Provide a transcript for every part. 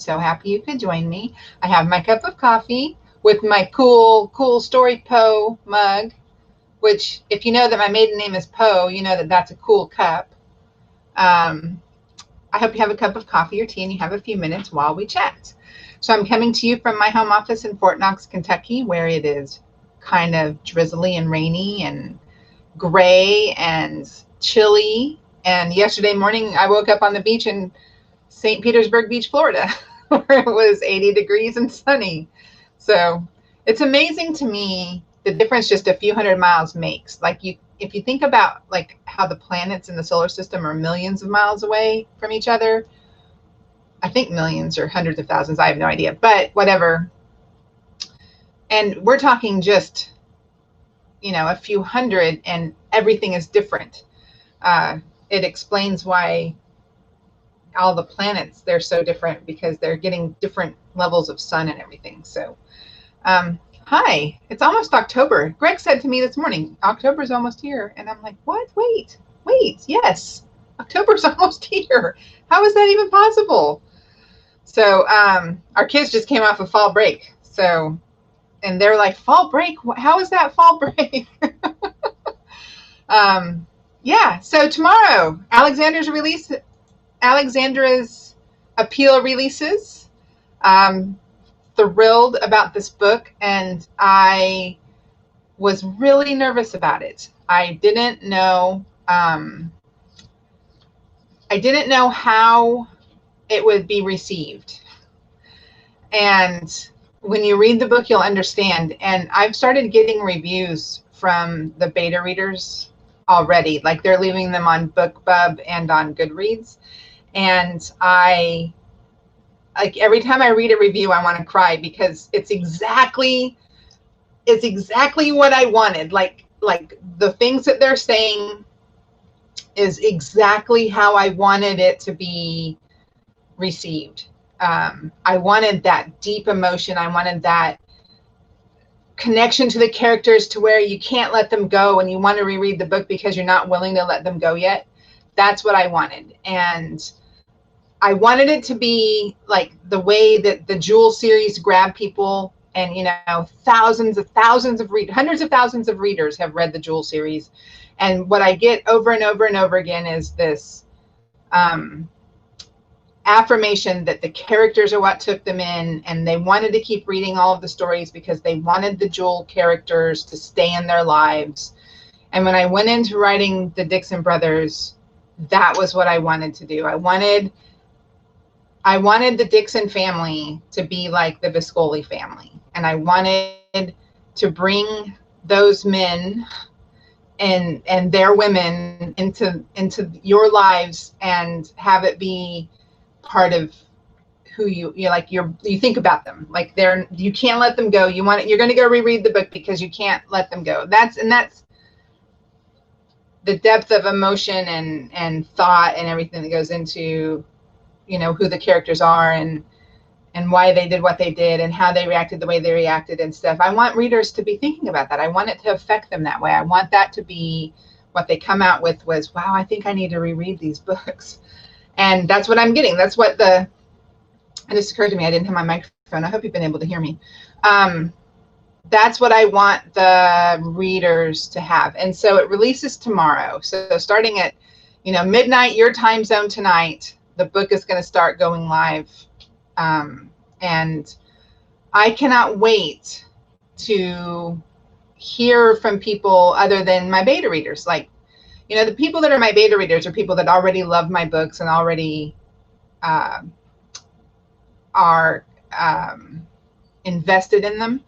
so happy you could join me. I have my cup of coffee with my cool Story Poe mug, which if you know that my maiden name is Poe, you know that that's a cool cup. Um, I hope you have a cup of coffee or tea and you have a few minutes while we chat. So I'm coming to you from my home office in Fort Knox, Kentucky, where it is kind of drizzly and rainy and gray and chilly. And yesterday morning, I woke up on the beach in St. Petersburg Beach, Florida, where it was 80 degrees and sunny. So it's amazing to me the difference just a few hundred miles makes. Like if you think about like how the planets in the solar system are millions of miles away from each other, I think millions or hundreds of thousands, I have no idea, but whatever. And we're talking just, a few hundred, and everything is different. It explains why all the planets, they're so different, because they're getting different levels of sun and everything. So hi, it's almost October. Greg said to me this morning, October's almost here. And I'm like, what? Wait, yes, October's almost here. How is that even possible? So our kids just came off of fall break. So, and they're like, fall break? How is that fall break? Yeah, so tomorrow, Alexandra's appeal releases. Thrilled about this book, and I was really nervous about it. I didn't know how it would be received. And when you read the book, you'll understand. And I've started getting reviews from the beta readers already. Like they're leaving them on BookBub and on Goodreads. And every time I read a review, I want to cry, because it's exactly what I wanted. Like the things that they're saying is exactly how I wanted it to be received. I wanted that deep emotion. I wanted that connection to the characters to where you can't let them go and you want to reread the book because you're not willing to let them go yet. That's what I wanted. And I wanted it to be like the way that the Jewel series grabbed people, and hundreds of thousands of readers have read the Jewel series. And what I get over and over and over again is this affirmation that the characters are what took them in, and they wanted to keep reading all of the stories because they wanted the Jewel characters to stay in their lives. And when I went into writing the Dixon brothers, that was what I wanted to do. I wanted the Dixon family to be like the Viscoli family. And I wanted to bring those men and their women into your lives and have it be part of who you think about them. Like you can't let them go. You're going to go reread the book because you can't let them go. That's the depth of emotion and thought and everything that goes into who the characters are and why they did what they did and how they reacted the way they reacted and stuff. I want readers to be thinking about that. I want it to affect them that way. I want that to be what they come out with was, wow, I think I need to reread these books. And that's what I'm getting. That's what it just occurred to me. I didn't have my microphone. I hope you've been able to hear me. That's what I want the readers to have. And so it releases tomorrow. So starting at, midnight, your time zone tonight, the book is going to start going live. And I cannot wait to hear from people other than my beta readers. Like, the people that are my beta readers are people that already love my books and already are invested in them.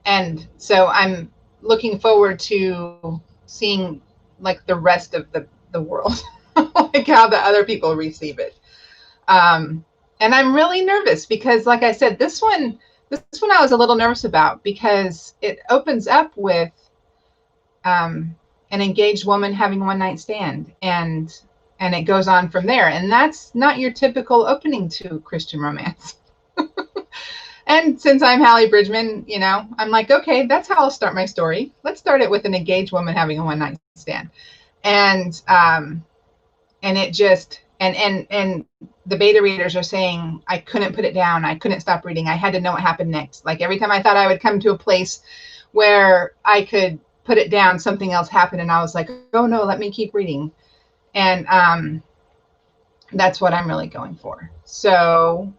And so I'm looking forward to seeing like the rest of the world, like how the other people receive it. And I'm really nervous because, like I said, this one I was a little nervous about because it opens up with an engaged woman having a one-night stand, and it goes on from there. And that's not your typical opening to Christian romance. And since I'm Hallee Bridgeman, I'm like, okay, that's how I'll start my story. Let's start it with an engaged woman having a one-night stand. And it just And the beta readers are saying, I couldn't put it down. I couldn't stop reading. I had to know what happened next. Like every time I thought I would come to a place where I could put it down, something else happened. And I was like, oh no, let me keep reading. And that's what I'm really going for. So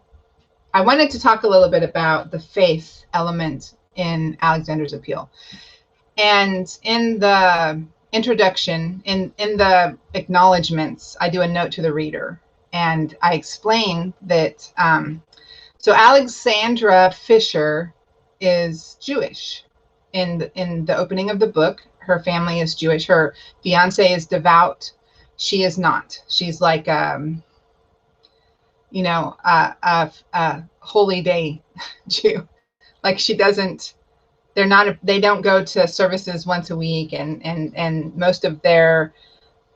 I wanted to talk a little bit about the faith element in Alexandra's Appeal. And in the introduction, in the acknowledgments, I do a note to the reader, and I explain that so Alexandra Fisher is Jewish. In the opening of the book, her family is Jewish. Her fiance is devout. She is not. She's like a holy day Jew. Like she doesn't. They don't go to services once a week, and most of their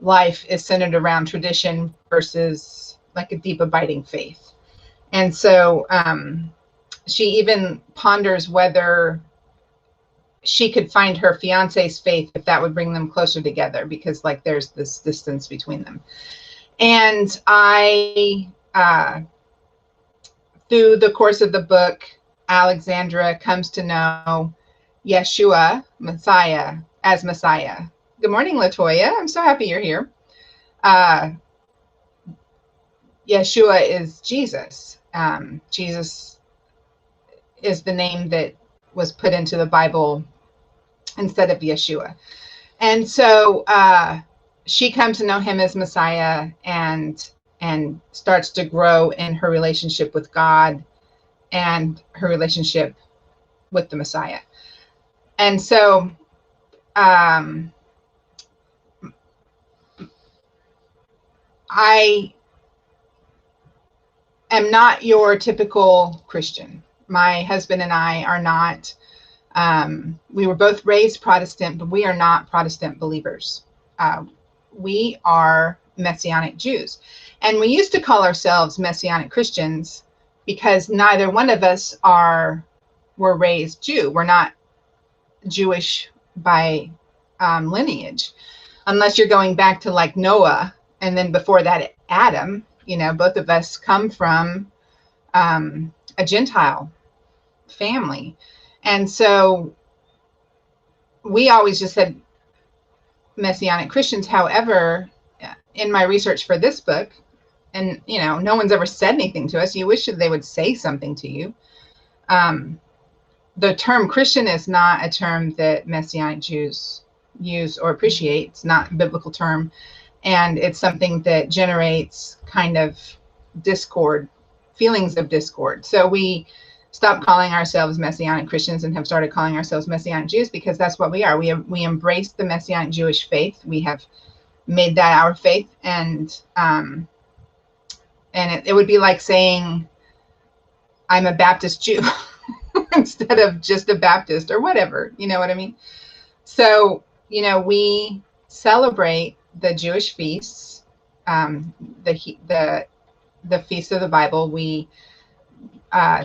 life is centered around tradition versus like a deep abiding faith. And so she even ponders whether she could find her fiance's faith, if that would bring them closer together, because like there's this distance between them. And I through the course of the book, Alexandra comes to know Yeshua, Messiah, as Messiah. Good morning, Latoya. I'm so happy you're here. Yeshua is Jesus. Jesus is the name that was put into the Bible instead of Yeshua. And so she comes to know him as Messiah and starts to grow in her relationship with God and her relationship with the Messiah. And so I am not your typical Christian. My husband and I are not. We were both raised Protestant, but we are not Protestant believers. We are Messianic Jews. And we used to call ourselves Messianic Christians because neither one of us were raised Jew. We're not Jewish by lineage, unless you're going back to like Noah, and then before that Adam. Both of us come from a Gentile family, and so we always just said Messianic Christians. However, in my research for this book, and no one's ever said anything to us. You wish that they would say something to you. The term Christian is not a term that Messianic Jews use or appreciate. It's not a biblical term. And it's something that generates kind of discord, feelings of discord. So we stopped calling ourselves Messianic Christians and have started calling ourselves Messianic Jews, because that's what we are. We embrace the Messianic Jewish faith. We have made that our faith. And it would be like saying I'm a Baptist Jew instead of just a Baptist or whatever, you know what I mean? So, we celebrate the Jewish feasts, the feast of the Bible. We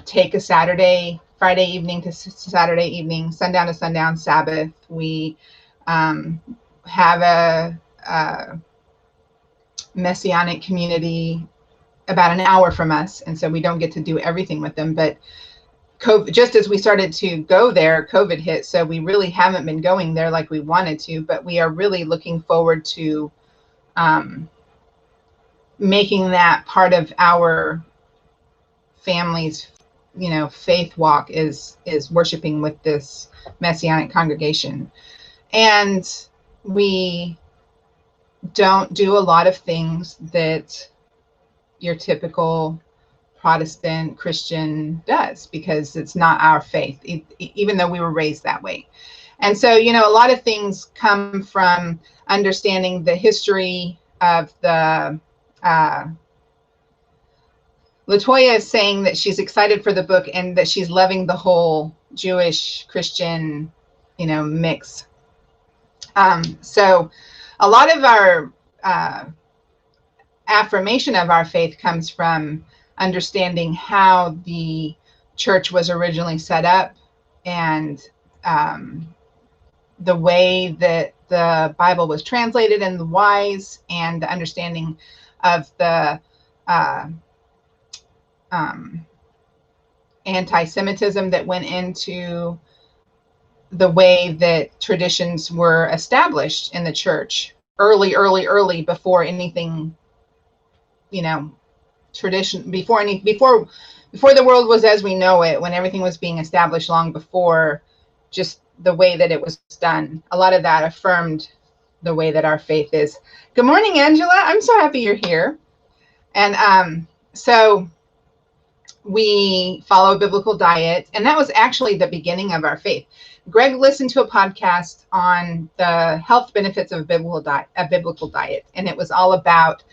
take a Friday evening to Saturday evening, sundown to sundown Sabbath. We have a Messianic community about an hour from us, and so we don't get to do everything with them. But COVID, just as we started to go there, COVID hit, so we really haven't been going there like we wanted to. But we are really looking forward to making that part of our family's, faith walk is worshiping with this Messianic congregation. And we don't do a lot of things that your typical Protestant Christian does, because it's not our faith, even though we were raised that way. And so, a lot of things come from understanding the history of the Latoya is saying that she's excited for the book and that she's loving the whole Jewish Christian, mix. So a lot of our affirmation of our faith comes from understanding how the church was originally set up, and the way that the Bible was translated, and the whys, and the understanding of the anti-Semitism that went into the way that traditions were established in the church early before anything, tradition, before the world was as we know it, when everything was being established long before, just the way that it was done. A lot of that affirmed the way that our faith is. Good morning, Angela. I'm so happy you're here. And so we follow a biblical diet, and that was actually the beginning of our faith. Greg listened to a podcast on the health benefits of a biblical diet, and it was all about,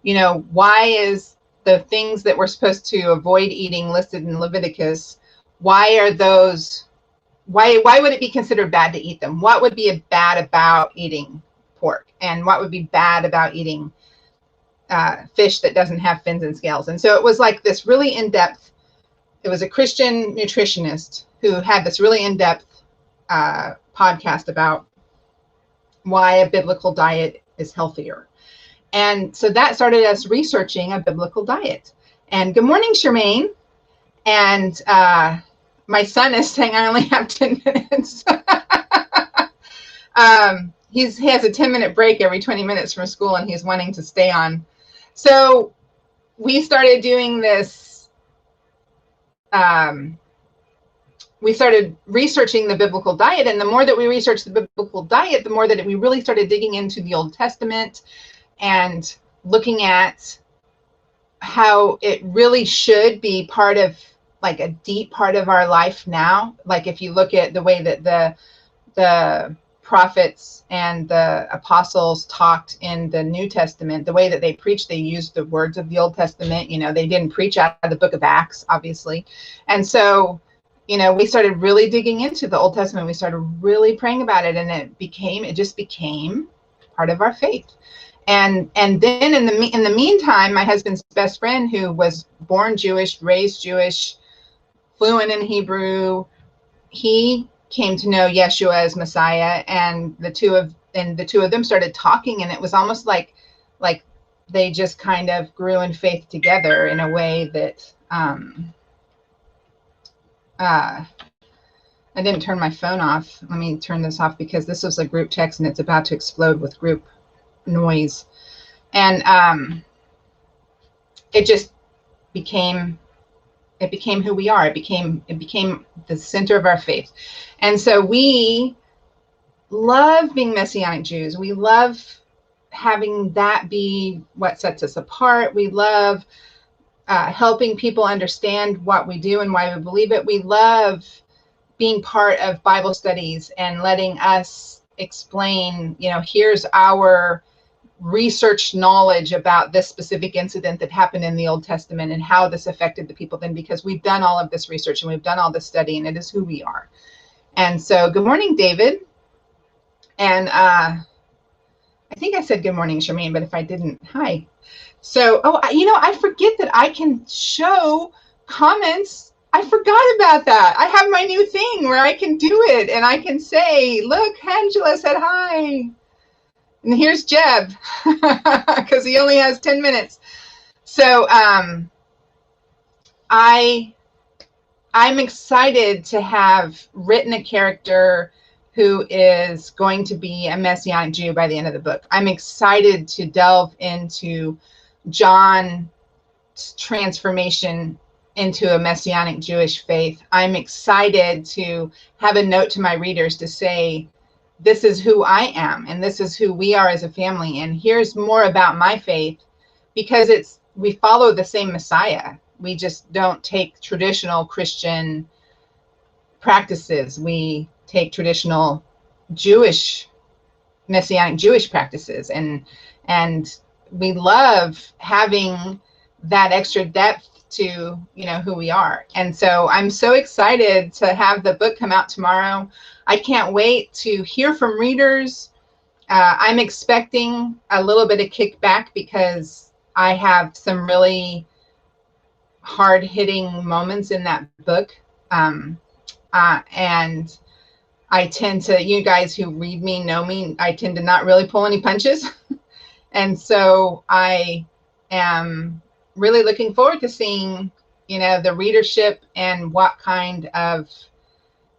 why is the things that we're supposed to avoid eating listed in Leviticus, why would it be considered bad to eat them? What would be bad about eating pork, and what would be bad about eating fish that doesn't have fins and scales? And so it was like this really in-depth, it was a Christian nutritionist who had this really in-depth podcast about why a biblical diet is healthier. And so that started us researching a biblical diet. And good morning, Charmaine. And my son is saying I only have 10 minutes. He has a 10-minute break every 20 minutes from school, and he's wanting to stay on. So we started doing this. We started researching the biblical diet, and the more that we researched the biblical diet, the more that we really started digging into the Old Testament and looking at how it really should be part of, like, a deep part of our life now. Like, if you look at the way that the prophets and the apostles talked in the New Testament, the way that they preached, they used the words of the Old Testament. They didn't preach out of the book of Acts, obviously. And so, we started really digging into the Old Testament. We started really praying about it, and it just became part of our faith. And then in the meantime, my husband's best friend, who was born Jewish, raised Jewish, fluent in Hebrew, he came to know Yeshua as Messiah, and the two of them started talking, and it was almost like they just kind of grew in faith together in a way that I didn't turn my phone off. Let me turn this off, because this was a group text and it's about to explode with group noise. And it just became who we are. It became the center of our faith. And so we love being Messianic Jews. We love having that be what sets us apart. We love helping people understand what we do and why we believe it. We love being part of Bible studies and letting us explain, here's our research knowledge about this specific incident that happened in the Old Testament and how this affected the people then, because we've done all of this research and we've done all this study, and it is who we are. And so good morning, David. And I think I said good morning, Charmaine, but if I didn't, hi. So, I forget that I can show comments. I forgot about that. I have my new thing where I can do it, and I can say, look, Angela said hi. And here's Jeb, because he only has 10 minutes. So I'm excited to have written a character who is going to be a Messianic Jew by the end of the book. I'm excited to delve into John's transformation into a Messianic Jewish faith. I'm excited to have a note to my readers to say, this is who I am, and this is who we are as a family, and here's more about my faith, because we follow the same Messiah. We just don't take traditional Christian practices. We take traditional Jewish, Messianic Jewish practices, and we love having that extra depth to who we are. And so I'm so excited to have the book come out tomorrow. I can't wait to hear from readers. I'm expecting a little bit of kickback, because I have some really hard-hitting moments in that book. And I tend to, you guys who read me know me, I tend to not really pull any punches. And so I am really looking forward to seeing, the readership and what kind of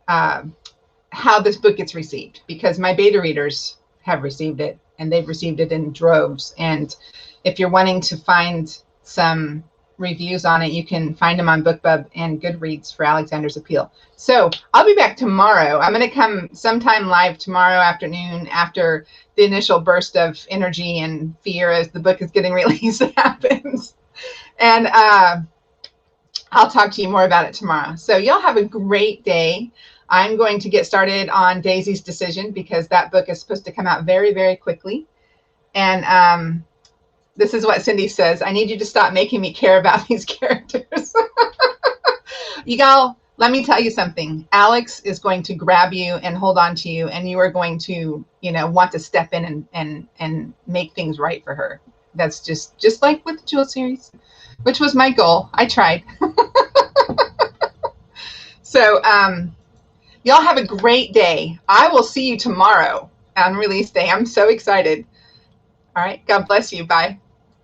uh, how this book gets received, because my beta readers have received it, and they've received it in droves. And if you're wanting to find some reviews on it, you can find them on BookBub and Goodreads for Alexandra's Appeal. So I'll be back tomorrow. I'm going to come sometime live tomorrow afternoon after the initial burst of energy and fear as the book is getting released happens. And I'll talk to you more about it tomorrow. So y'all have a great day. I'm going to get started on Daisy's Decision because that book is supposed to come out very, very quickly. And this is what Cindy says. I need you to stop making me care about these characters. Y'all, let me tell you something. Alex is going to grab you and hold on to you, and you are going to, want to step in and make things right for her. That's just like with the Jewel series, which was my goal. I tried. So, y'all have a great day. I will see you tomorrow on release day. I'm so excited. All right. God bless you. Bye.